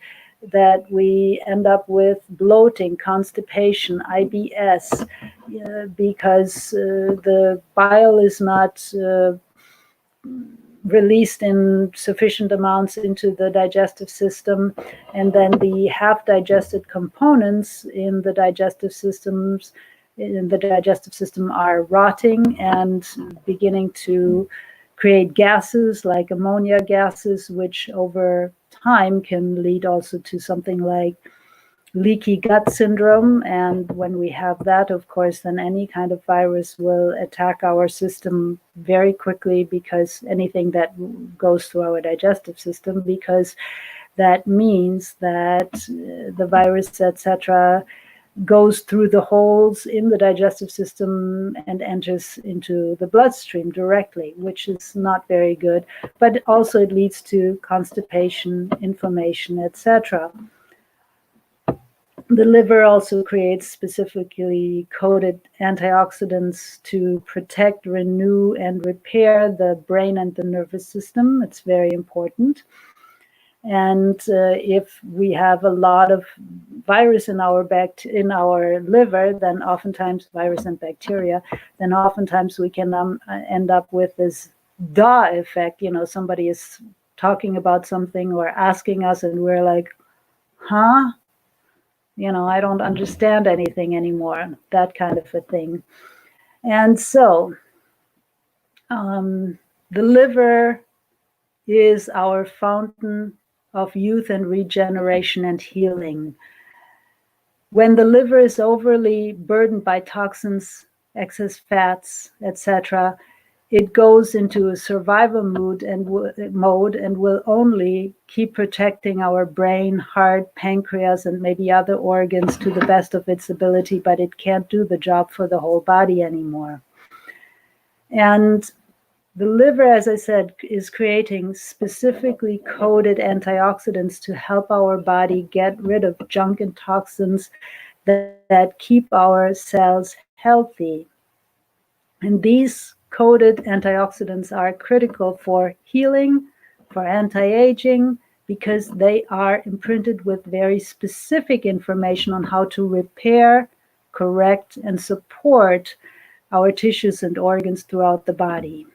that we end up with bloating, constipation, IBS, because the bile is not released in sufficient amounts into the digestive system, and then the half-digested components in the digestive system are rotting and beginning to create gases like ammonia gases, which over time can lead also to something like leaky gut syndrome. And when we have that, of course, then any kind of virus will attack our system very quickly, because anything that goes through our digestive system, because that means that the virus, etc., goes through the holes in the digestive system and enters into the bloodstream directly, which is not very good. But also it leads to constipation, inflammation, etc. The liver also creates specifically coded antioxidants to protect, renew, and repair the brain and the nervous system. It's very important. And if we have a lot of virus in our liver, then oftentimes virus and bacteria, then oftentimes we can end up with this DA effect. Somebody is talking about something or asking us, and we're like, huh? I don't understand anything anymore, that kind of a thing. And so the liver is our fountain of youth and regeneration and healing. When the liver is overly burdened by toxins, excess fats, etc., it goes into a survival mode and will only keep protecting our brain, heart, pancreas, and maybe other organs to the best of its ability, but it can't do the job for the whole body anymore. And the liver, as I said, is creating specifically coded antioxidants to help our body get rid of junk and toxins that keep our cells healthy. And these coded antioxidants are critical for healing, for anti-aging, because they are imprinted with very specific information on how to repair, correct, and support our tissues and organs throughout the body.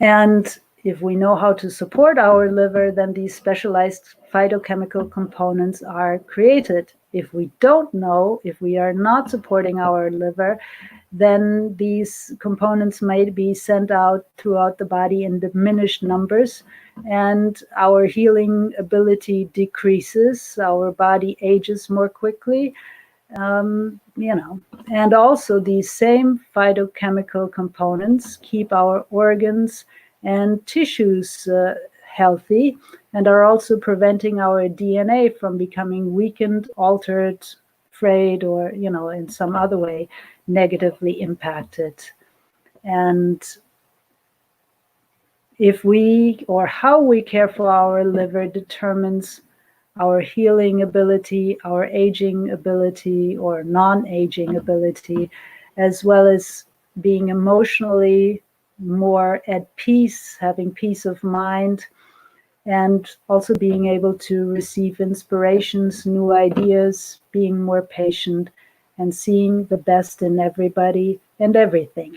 And if we know how to support our liver, then these specialized phytochemical components are created. If we don't know, if we are not supporting our liver, then these components might be sent out throughout the body in diminished numbers, and our healing ability decreases, our body ages more quickly, and also these same phytochemical components keep our organs and tissues healthy, and are also preventing our DNA from becoming weakened, altered, frayed, or, in some other way negatively impacted. And if we, or how we care for our liver, determines our healing ability, our aging ability or non-aging ability, as well as being emotionally more at peace, having peace of mind, and also being able to receive inspirations, new ideas, being more patient, and seeing the best in everybody and everything.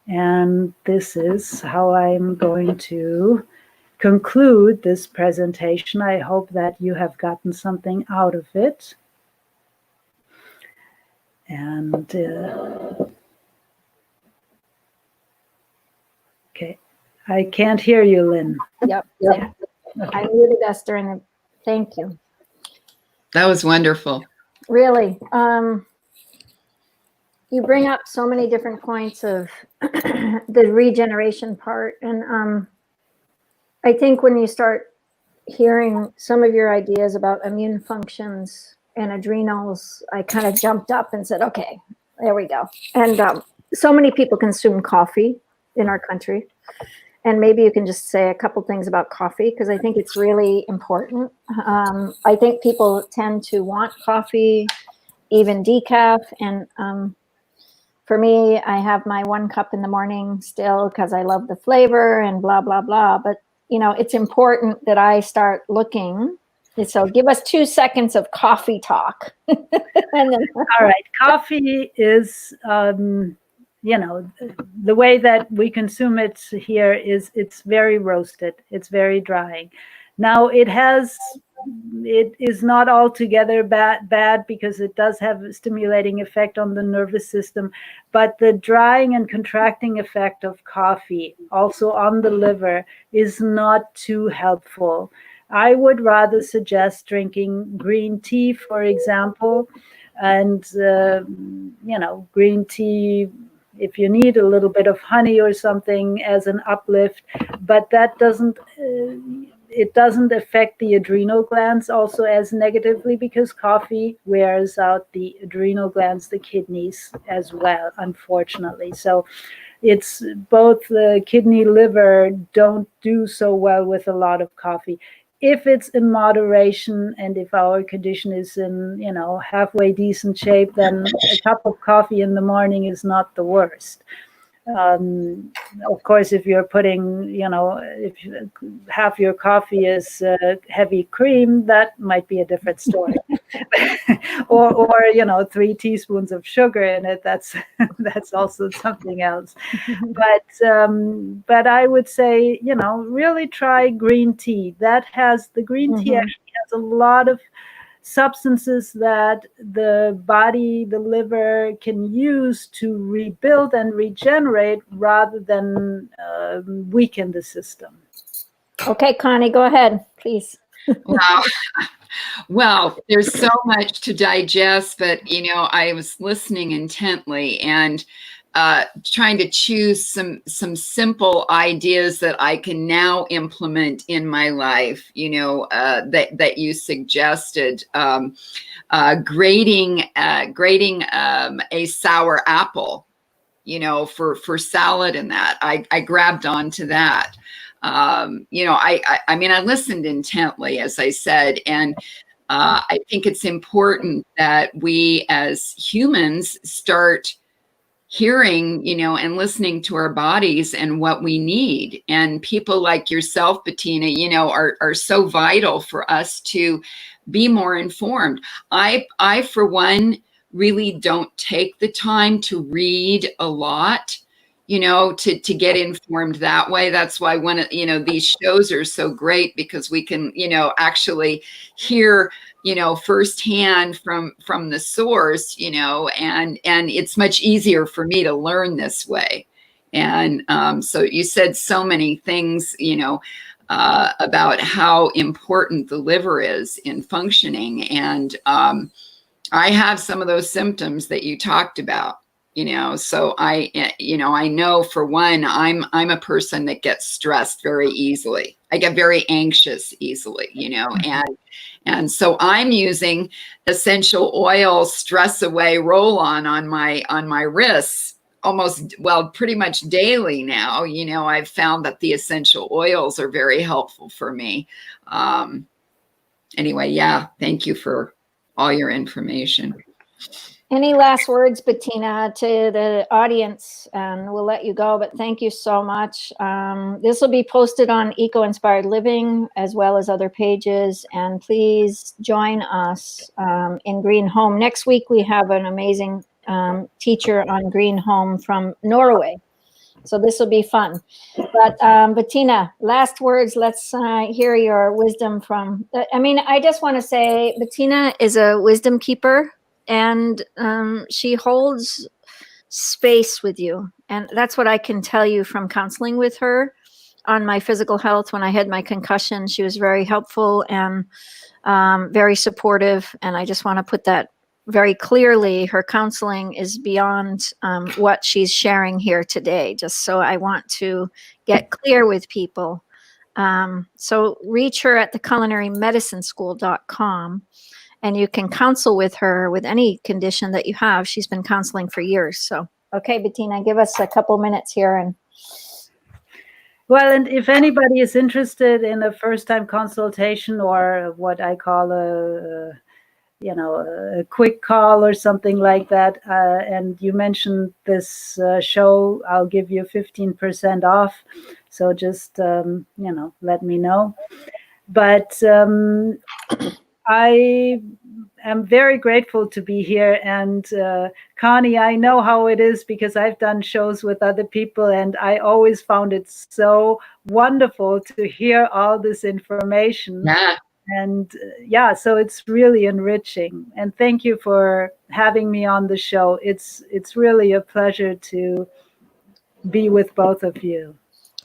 And this is how I'm going to conclude this presentation. I hope that you have gotten something out of it. And okay, I can't hear you, Lynn. Yep. Okay. I muted us during the, thank you. That was wonderful. Really. You bring up so many different points of the regeneration part. And I think when you start hearing some of your ideas about immune functions and adrenals, I kind of jumped up and said, okay, there we go. And so many people consume coffee in our country. And maybe you can just say a couple things about coffee, because I think it's really important. I think people tend to want coffee, even decaf. And for me, I have my 1 cup in the morning still because I love the flavor and blah, blah, blah. But, it's important that I start looking. So give us 2 seconds of coffee talk. And then, all right. Coffee is, the way that we consume it here is it's very roasted. It's very drying. Now it is not altogether bad because it does have a stimulating effect on the nervous system, but the drying and contracting effect of coffee also on the liver is not too helpful. I would rather suggest drinking green tea, for example, and green tea, if you need a little bit of honey or something as an uplift, but that doesn't it doesn't affect the adrenal glands also as negatively, because coffee wears out the adrenal glands, the kidneys as well, unfortunately. So it's both the kidney, liver don't do so well with a lot of coffee. If it's in moderation and if our condition is in, halfway decent shape, then a cup of coffee in the morning is not the worst. Of course, if you're putting, if half your coffee is heavy cream, that might be a different story. or 3 teaspoons of sugar in it, that's also something else. But I would say, really try green tea. The green tea actually has a lot of substances that the body, the liver can use to rebuild and regenerate rather than weaken the system. Okay, Connie, go ahead, please. Wow. Well, there's so much to digest, but I was listening intently and trying to choose some simple ideas that I can now implement in my life. That you suggested, grating a sour apple, for salad and that. I grabbed onto that. I mean, I listened intently, as I said, and I think it's important that we as humans start hearing, and listening to our bodies and what we need. And people like yourself, Bettina, are so vital for us to be more informed. I, for one, really don't take the time to read a lot, to get informed that way. That's why these shows are so great, because we can, actually hear, firsthand from the source, and it's much easier for me to learn this way. And so you said so many things, about how important the liver is in functioning. And I have some of those symptoms that you talked about. So I know, for one, I'm a person that gets stressed very easily. I get very anxious easily, and so I'm using essential oil stress away roll-on my wrists pretty much daily now. I've found that the essential oils are very helpful for me. Anyway, yeah, thank you for all your information. Any last words, Bettina, to the audience, and we'll let you go, but thank you so much. This will be posted on Eco Inspired Living as well as other pages, and please join us in Green Home. Next week, we have an amazing teacher on Green Home from Norway, so this will be fun. But Bettina, last words. Let's hear your wisdom from, I just want to say Bettina is a wisdom keeper. And she holds space with you. And that's what I can tell you from counseling with her on my physical health. When I had my concussion, she was very helpful and very supportive. And I just want to put that very clearly. Her counseling is beyond what she's sharing here today. Just so I want to get clear with people. So reach her at theculinarymedicinesschool.com. And you can counsel with her with any condition that you have. She's been counseling for years. So, okay, Bettina, give us a couple minutes here. Well, and if anybody is interested in a first-time consultation, or what I call a quick call or something like that, and you mentioned this show, I'll give you 15% off. So just, let me know. But I am very grateful to be here. And Connie, I know how it is because I've done shows with other people, and I always found it so wonderful to hear all this information. Yeah. And so it's really enriching. And thank you for having me on the show. It's really a pleasure to be with both of you.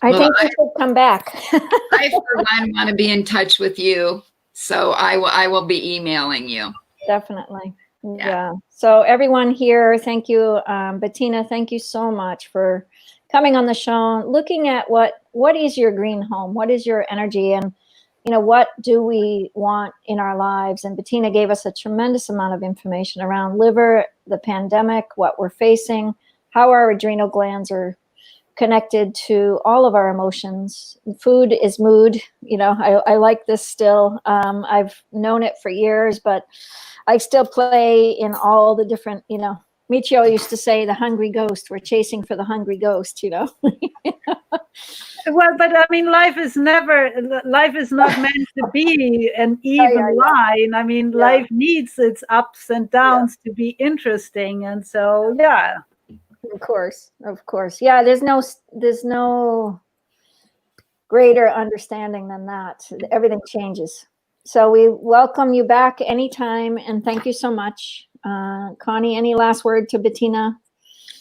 I think you should come back. I, for one, want to be in touch with you. So I will be emailing you. Definitely. Yeah. So everyone here, thank you. Bettina, thank you so much for coming on the show, looking at what is your green home? What is your energy? And, what do we want in our lives? And Bettina gave us a tremendous amount of information around liver, the pandemic, what we're facing, how our adrenal glands are connected to all of our emotions. Food is mood. I like this still. I've known it for years, but I still play in all the different, Michio used to say the hungry ghost, we're chasing for the hungry ghost, Well, but I mean, life is not meant to be an even line. I mean, life needs its ups and downs to be interesting. And so, yeah. Of course. Yeah, there's no greater understanding than that. Everything changes. So we welcome you back anytime, and thank you so much. Connie, any last word to Bettina?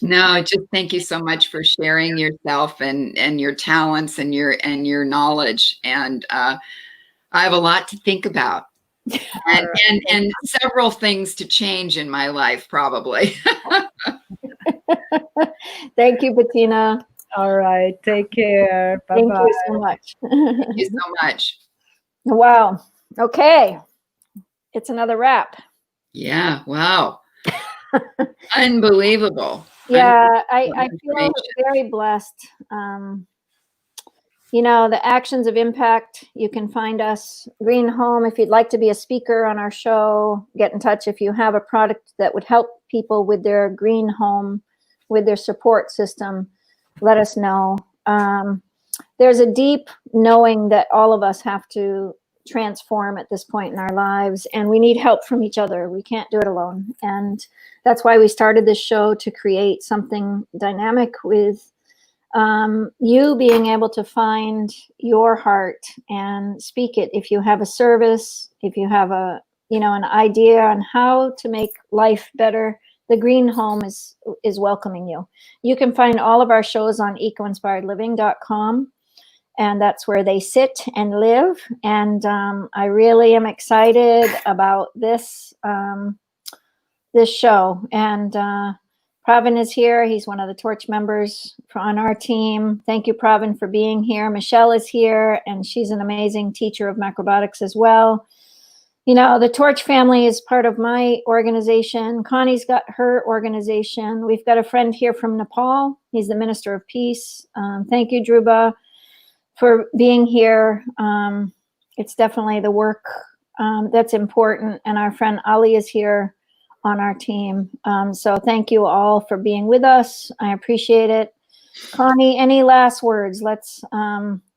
No, just thank you so much for sharing yourself and your talents and your knowledge. And I have a lot to think about. And several things to change in my life, probably. Thank you, Bettina. All right. Take care. Bye-bye. Thank you so much. Thank you so much. Wow. Okay. It's another wrap. Yeah. Wow. Unbelievable. Yeah. I feel very blessed. The actions of impact, you can find us Green Home. If you'd like to be a speaker on our show, get in touch. If you have a product that would help people with their green home, with their support system, let us know. There's a deep knowing that all of us have to transform at this point in our lives, and we need help from each other. We can't do it alone. And that's why we started this show, to create something dynamic with you being able to find your heart and speak it. If you have a service, if you have an idea on how to make life better, the Green Home is welcoming you. You can find all of our shows on ecoinspiredliving.com, and that's where they sit and live. And I really am excited about this show. And Pravin is here. He's one of the Torch members on our team. Thank you, Pravin, for being here. Michelle is here, and she's an amazing teacher of macrobiotics as well. The Torch family is part of my organization. Connie's got her organization. We've got a friend here from Nepal. He's the Minister of Peace. Thank you, Dhruba, for being here. It's definitely the work that's important. And our friend Ali is here on our team. So thank you all for being with us. I appreciate it. Connie, any last words? Let's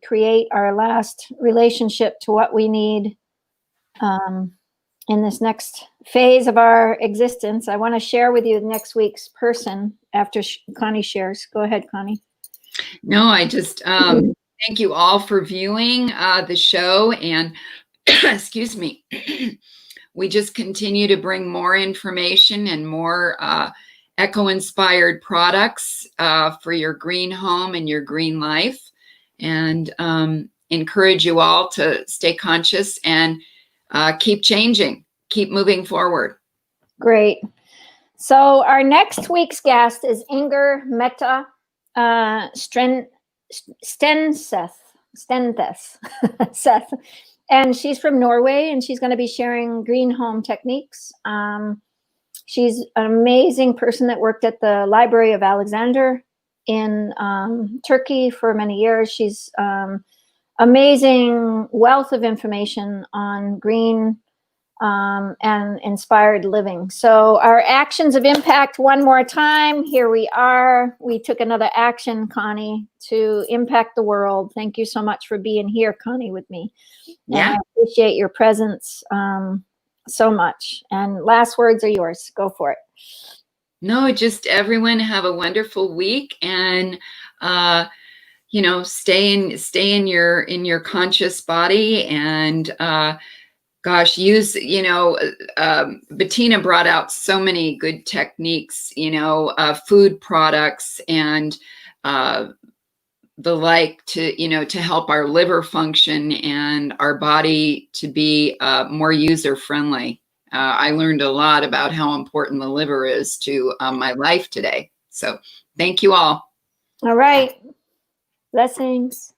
create our last relationship to what we need in this next phase of our existence. I want to share with you next week's person after Connie shares. Go ahead, Connie. No, I just thank you all for viewing the show, and excuse me. We just continue to bring more information and more eco-inspired products for your green home and your green life, and encourage you all to stay conscious and keep changing, keep moving forward. Great. So our next week's guest is Inger Metta Stenseth. And she's from Norway, and she's going to be sharing green home techniques. She's an amazing person that worked at the Library of Alexander in Turkey for many years. She's amazing wealth of information on green and inspired living. So our actions of impact, one more time. Here we are. We took another action, Connie, to impact the world. Thank you so much for being here, Connie, with me. Yeah. And I appreciate your presence so much. And last words are yours. Go for it. No, just everyone have a wonderful week, and you know, stay in your conscious body, and gosh, use, you know, Bettina brought out so many good techniques, you know, food products and the like, to, you know, to help our liver function and our body to be more user friendly. I learned a lot about how important the liver is to my life today. So thank you all. All right. Blessings.